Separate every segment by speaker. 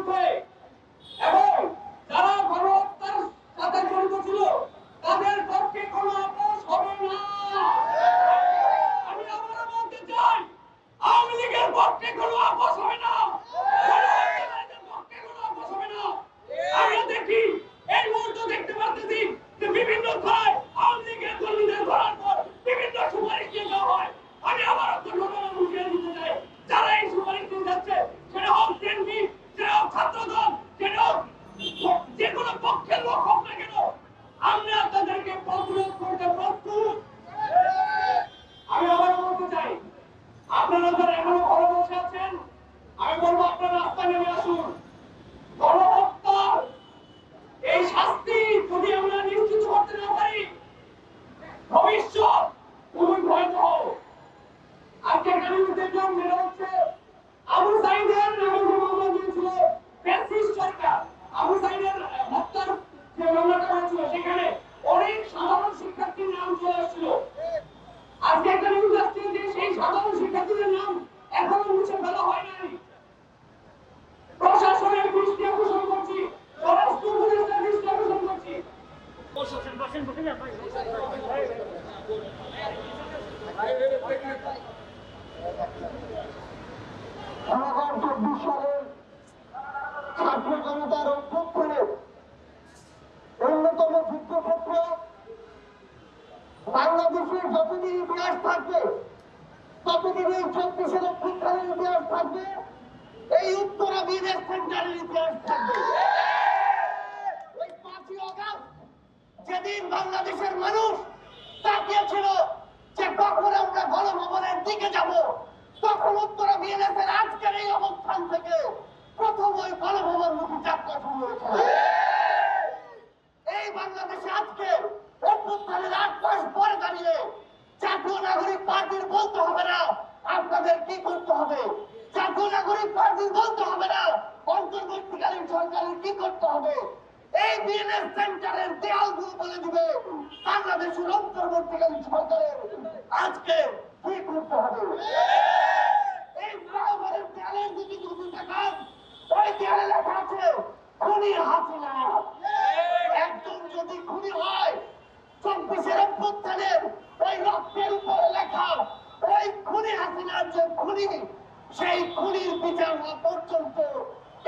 Speaker 1: বিরুদ্ধে এবং যারা গণহত্যার সাথে জড়িত ছিল তাদের পক্ষে কোনো আপোষ হবে না। আমি আবারও বলতে চাই, আওয়ামী লীগের পক্ষে কোনো আপোষ হবে না, গণহত্যাকারীদের পক্ষে কোনো আপোষ হবে না। আমরা দেখি এই মুহূর্তে দেখতে পাচ্ছি যে বিভিন্ন থানায় আওয়ামী লীগের কর্মীদের ধরার পর বিভিন্ন সুপারিশ দিয়ে দেওয়া হয়। আমি আবারও ঘটনা বুঝিয়ে দিতে চাই, যারা এই সুপারিশ দিয়ে যাচ্ছে সেটা হোক বিএনপি, সেটা হোক ছাত্রদল, সেটা হোক যে কোনো পক্ষের লোক হোক না কেন, আমরা তাদেরকে প্রতিরোধ করতে প্রস্তুত। আমি আবারও বলতে চাই, আপনারা যারা এখনো ঘরে বসে আছেন, আমি বলবো আপনারা রাস্তায় নেমে আসুন। গণহত্যার এই শাস্তি যদি আমরা নিশ্চিত করতে না পারি, ভবিষ্যৎ খুবই ভয়াবহ। আজকে এখানে দেখলাম মেরে হচ্ছে আবু সাইদের নামে যে মামলা দিয়েছিল ফ্যাসিস্ট সরকার, আবু সাইদের হত্যার যে মামলাটা হয়েছিল সেখানে অনেক সাধারণ শিক্ষার্থীর নাম চলে আসছিল। আজকে এখানে আসছে যে সেই সাধারণ শিক্ষার্থীদের নাম এখনো মুছে ফেলা হয় নাই। প্রশাসনের দৃষ্টি আকর্ষণ করছি, স্বরাষ্ট্র উপদেষ্টার দৃষ্টি আকর্ষণ করছি।
Speaker 2: সালের ছাত্র জনতার অভ্যুত্থানের অন্যতম যুদ্ধক্ষেত্র বাংলাদেশের যতদিন ইতিহাস থাকবে, ততদিন এই 24-এর অভ্যুত্থানের ইতিহাস থাকবে, এই উত্তরা বিদেশ সেন্টারের ইতিহাস থাকবে। ওই 5ই আগস্ট যেদিন বাংলাদেশের মানুষ তাকিয়েছিল যে কখন আমরা গণভবনের দিকে যাব, তখন উত্তরা বিএনএফের আজকের এই অবস্থান থেকে প্রথম ওই গণভবনমুখী যাত্রা শুরু হয়েছিল। এই বাংলাদেশে আজকে অভ্যুত্থানের 8 মাস পরে দাঁড়িয়ে জাতীয় নাগরিক পার্টির বলতে হবে না আপনাদের কি করতে হবে, জাতীয় নাগরিক পার্টির বলতে হবে না অন্তর্বর্তীকালীন সরকারের কি করতে হবে। এই বিএনএফ সেন্টারের দেয়ালগুলো বলে দিবে বাংলাদেশের অন্তর্বর্তীকালীন সরকারের আজকে কি করতে হবে। এই বরাবরের দেয়ালের দিকে যদি তাকান, ওই দেয়ালে লেখা আছে খুনি হাসিনা। একজন যদি খুনি হয়, 24-এর অভ্যুত্থানের ওই রক্তের উপরে লেখা ওই খুনি হাসিনার যে খুনি, সেই খুনির বিচার হওয়া পর্যন্ত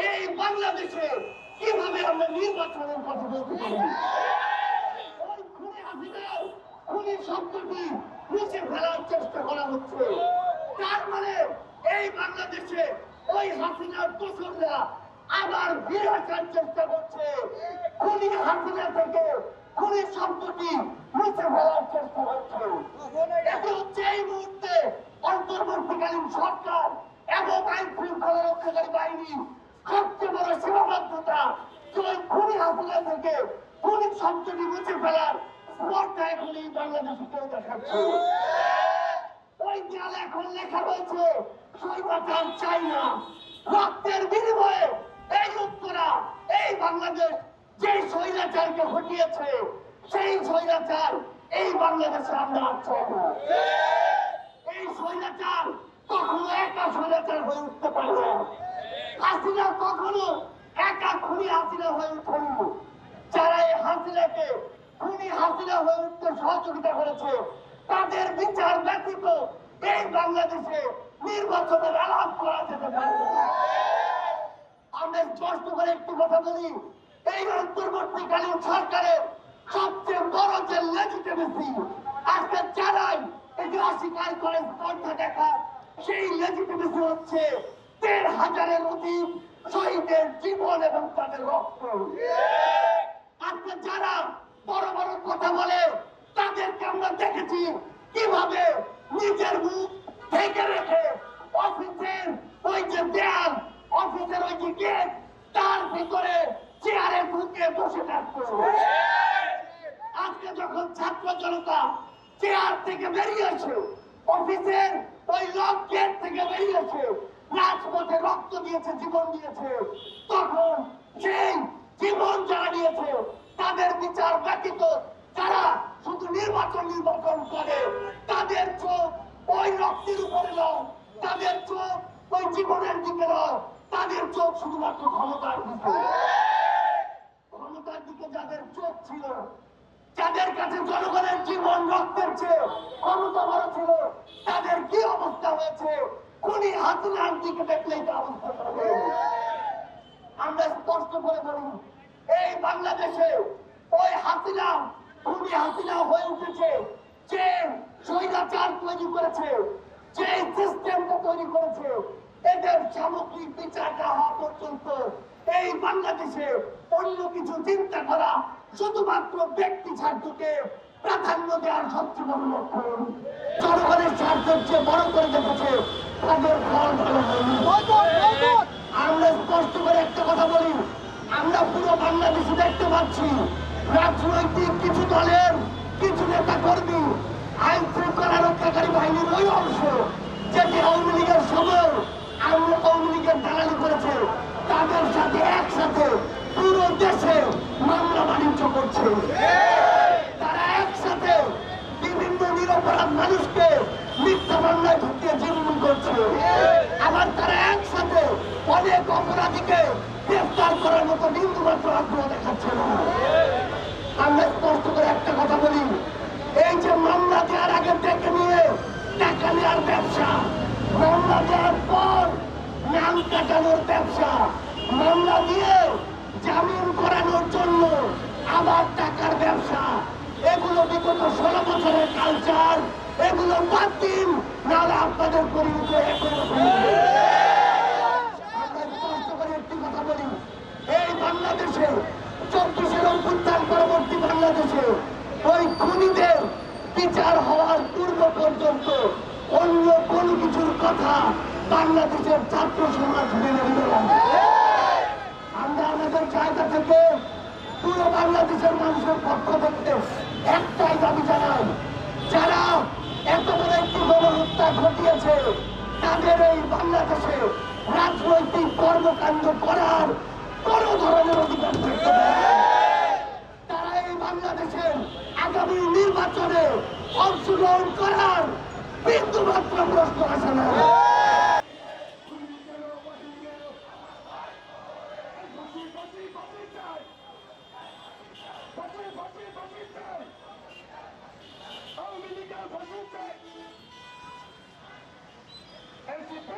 Speaker 2: এই বাংলাদেশে কিভাবে আমরা নির্বাচনের কথা বলতে পারি। ওই খুনি হাসিনার খুনি শব্দটি মুছে ফেলার চেষ্টা করা হচ্ছে। তার মানে এই বাংলাদেশে ওই হাসিনার দোসররা আবার ফিরে আসার চেষ্টা করছে। খুনি হাসিনা থেকে খুনি শব্দটি মুছে ফেলার চেষ্টা করছে। এটি হচ্ছে এই মুহূর্তে অন্তর্বর্তীকালীন সরকার এবং আইন শৃঙ্খলা রক্ষাকারী বাহিনী সবচেয়ে বড় সীমাবদ্ধতা, ওই খুনি হাসিনা থেকে খুনি শব্দটি মুছে ফেলার স্পর্ধা এখন এই বাংলাদেশে কেউ দেখাচ্ছে। ওই দেয়ালে এখন লেখা রয়েছে স্বৈরাচার চাই না। রক্তের বিনিময়ে এই উত্তরা, এই বাংলাদেশ যে স্বৈরাচারকে হটিয়েছে, সেই স্বৈরাচার এই বাংলাদেশে আমরা চাই না। এই স্বৈরাচার কখনো একা স্বৈরাচার হয়ে উঠতে পারে না। হাসিনা কখনো একা খুনি হাসিনা হয়ে উঠেনি। যারা এই হাসিনাকে খুনি হাসিনা হয়ে উঠতে সহযোগিতা করেছে, তাদের বিচার ব্যতীত এই বাংলাদেশে নির্বাচনের আলাপ করা যেতে পারে না। আমরা স্পষ্ট করে একটু কথা বলি, এই অন্তর্বর্তীকালীন সরকারের সবচেয়ে বড় যে লেজিটিমেসি আজকে যারাই এটি অস্বীকার করে স্পর্ধা দেখা, সেই লেজিটিমেসি হচ্ছে ১৩,০০০-এর অধিক শহীদের জীবন এবং তাদের রক্ত। আজকে যারা বড় বড় কথা বলে, তাদেরকে আমরা দেখেছি কিভাবে নিজের মুখ ঢেকে রেখে অফিসের ওই যে দেয়াল, অফিসের ওই যে গেট, তার ভিতরে চেয়ারে ঢুকে বসে থাকতো। আজকে যখন ছাত্র জনতা চেয়ার থেকে বেরিয়েছে, অফিসের ওই লক গেট থেকে বেরিয়েছে, রাজপথে রক্ত দিয়েছে, জীবন দিয়েছে, তখন সেই জীবন যারা দিয়েছে তাদের বিচার ব্যতীত যারা শুধু নির্বাচন করে, তাদের চোখ ওই রক্তের উপরে নয়, তাদের চোখ ওই জীবনের দিকে নয়, তাদের চোখ শুধুমাত্র ক্ষমতার দিকে। ক্ষমতার দিকে যাদের চোখ ছিল, যাদের কাছে জনগণের জীবন রক্তের চেয়ে ক্ষমতা বড় ছিল, তাদের কি অবস্থা হয়েছে খুনি হাসিনার দিকে দেখলেই তো অবস্থা হবে। আমরা স্পষ্ট করে বলি, এই বাংলাদেশে ওই হাসিনা খুনি হাসিনা হয়ে উঠেছে, যে স্বৈরাচার তৈরি করেছে, যে সিস্টেমটা তৈরি করেছে, এদের সামগ্রিক বিচারটা হওয়া পর্যন্ত এই বাংলাদেশে অন্য কিছু চিন্তা করা শুধুমাত্র ব্যক্তি স্বার্থকে প্রাধান্য দেওয়ার সবচেয়ে বড় লক্ষণ। জনগণের স্বার্থের চেয়ে বড় করে দেখেছে, তাদের ফল ভালো হয়নি। আমরা স্পষ্ট করে একটা কথা বলি, আমরা পুরো বাংলাদেশে দেখতে পাচ্ছি রাজনৈতিক কিছু দলের কিছু নেতা কর্মী আইন শৃঙ্খলা রক্ষাকারী বাহিনীর ওই অংশ যেটি আওয়ামী লীগের সময় আমরা আওয়ামী লীগের দালালি করেছে, তাদের সাথে একসাথে পুরো দেশে মামলা বাণিজ্য করছে। তারা একসাথে বিভিন্ন নিরপরাধ মানুষকে মিথ্যা মামলায় ঢুকিয়ে জীবন করছে। আবার তারা একসাথে অনেক অপরাধীকে গ্রেফতার করার মতো বিন্দুমাত্র আগ্রহ দেখাচ্ছে না। আমরা স্পষ্ট করে একটা কথা বলি, এই যে মামলা দেওয়ার আগে ডেকে নিয়ে টাকা নেওয়ার ব্যবসা, মামলা দেওয়ার পর নাম কাটানোর ব্যবসা, মামলা দিয়ে জামিন করানোর জন্য আবার টাকার ব্যবসা, এগুলো বিগত 16 বছরের কালচার। এগুলো বাদ দিন, নাহলে আপনাদের পরিণত একই রকম হবে। আমরা স্পষ্ট করে একটি কথা বলি, এই বাংলাদেশে 24-এর অভ্যুত্থান পরবর্তী বাংলাদেশে ওই খুনিদের বিচার হওয়ার পূর্ব পর্যন্ত অন্য কোন কিছুর কথা বাংলাদেশের ছাত্র সমাজ মেনে নিল না। আমরা আমাদের জায়গা থেকে পুরো বাংলাদেশের মানুষের পক্ষ থেকে একটাই দাবি জানাই, যারা এত বড় একটি গণহত্যা ঘটিয়েছে তাদের এই বাংলাদেশে রাজনৈতিক কর্মকাণ্ড করার কোন ধরনের অধিকার থাকতে পারে না। তারা এই বাংলাদেশের আগামী নির্বাচনে অংশগ্রহণ করার বিন্দুমাত্র প্রশ্ন আসে না।
Speaker 1: LGP